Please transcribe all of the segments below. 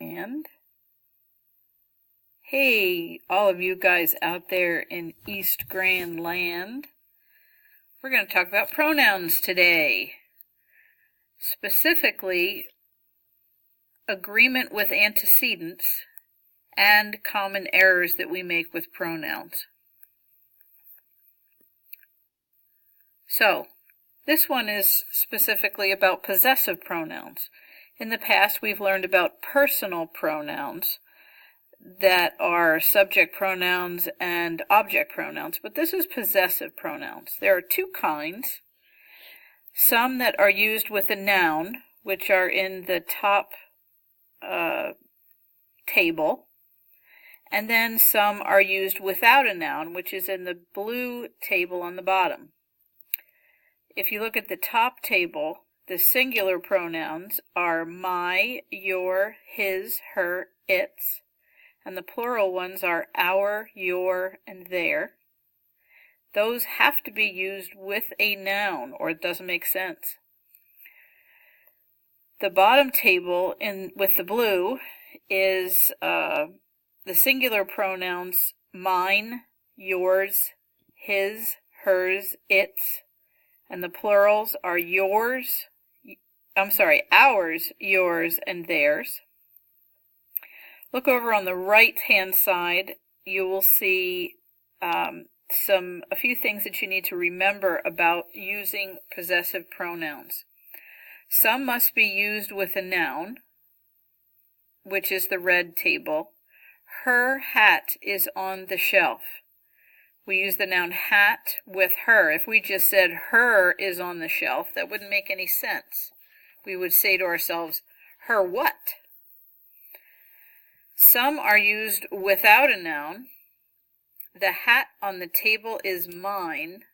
And hey, all of you guys out there in East Grand Land, we're going to talk about pronouns today. Specifically, agreement with antecedents and common errors that we make with pronouns. So, this one is specifically about possessive pronouns. In the past, we've learned about personal pronouns that are subject pronouns and object pronouns, but this is possessive pronouns. There are two kinds. Some that are used with a noun, which are in the top table, and then some are used without a noun, which is in the blue table on the bottom. If you look at the top table, the singular pronouns are my, your, his, her, its, and the plural ones are our, your, and their. Those have to be used with a noun, or it doesn't make sense. The bottom table with the blue is the singular pronouns mine, yours, his, hers, its, and the plurals are ours, yours, and theirs. Look over on the right-hand side. You will see a few things that you need to remember about using possessive pronouns. Some must be used with a noun, which is the red table. Her hat is on the shelf. We use the noun hat with her. If we just said her is on the shelf, that wouldn't make any sense. We would say to ourselves, her what? Some are used without a noun. The hat on the table is mine.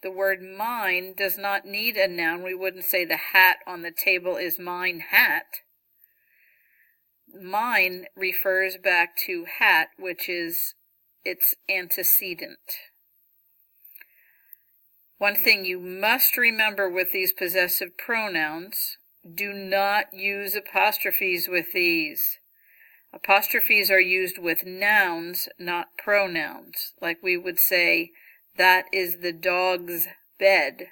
The word mine does not need a noun. We wouldn't say the hat on the table is mine hat. Mine refers back to hat, which is its antecedent. One thing you must remember with these possessive pronouns, do not use apostrophes with these. Apostrophes are used with nouns, not pronouns. Like we would say, that is the dog's bed.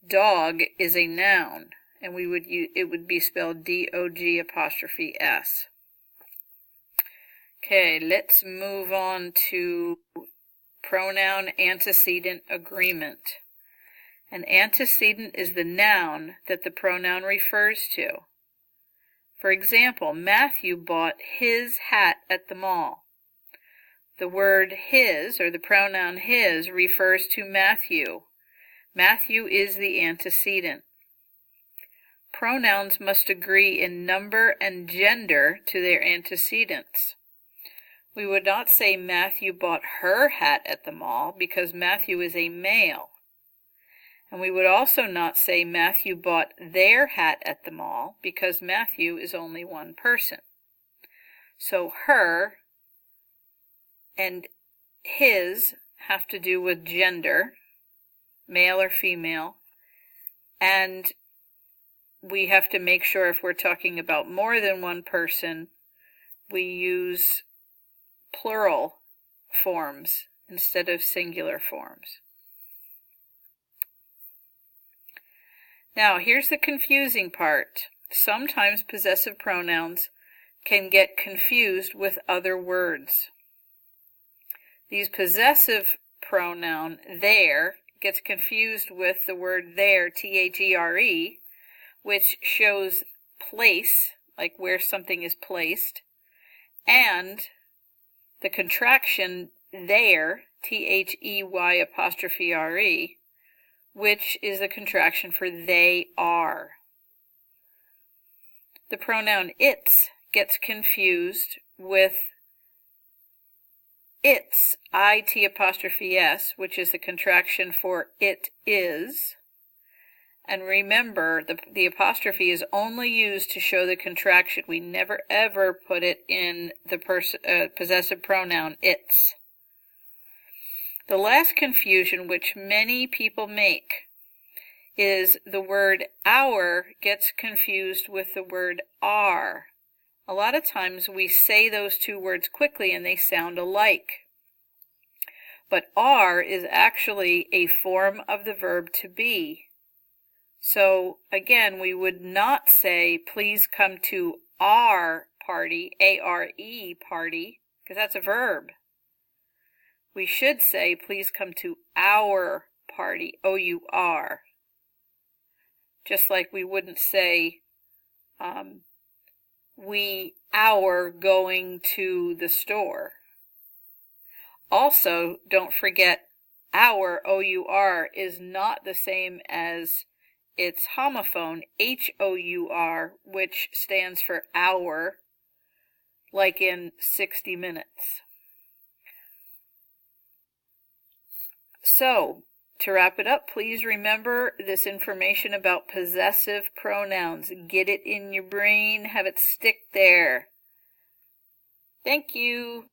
Dog is a noun, and it would be spelled D-O-G''S. Okay, let's move on to pronoun antecedent agreement. An antecedent is the noun that the pronoun refers to. For example, Matthew bought his hat at the mall. The word his, or the pronoun his, refers to Matthew. Matthew is the antecedent. Pronouns must agree in number and gender to their antecedents. We would not say Matthew bought her hat at the mall because Matthew is a male. And we would also not say Matthew bought their hat at the mall because Matthew is only one person. So her and his have to do with gender, male or female, and we have to make sure if we're talking about more than one person, we use plural forms instead of singular forms. Now, here's the confusing part. Sometimes possessive pronouns can get confused with other words. These possessive pronoun, there, gets confused with the word there, T-H-E-R-E, which shows place, like where something is placed, and the contraction there, T-H-E-Y'', which is a contraction for they are. The pronoun its gets confused with its, I-T''S, which is a contraction for it is. And remember, the apostrophe is only used to show the contraction. We never ever put it in the possessive pronoun its. The last confusion which many people make is the word our gets confused with the word are. A lot of times we say those two words quickly and they sound alike. But are is actually a form of the verb to be. So again, we would not say, please come to our party, A-R-E party, because that's a verb. We should say, please come to our party, O-U-R. Just like we wouldn't say, our going to the store. Also, don't forget, our, O-U-R, is not the same as its homophone, H-O-U-R, which stands for hour, like in 60 minutes. So, to wrap it up, please remember this information about possessive pronouns. Get it in your brain, have it stick there. Thank you.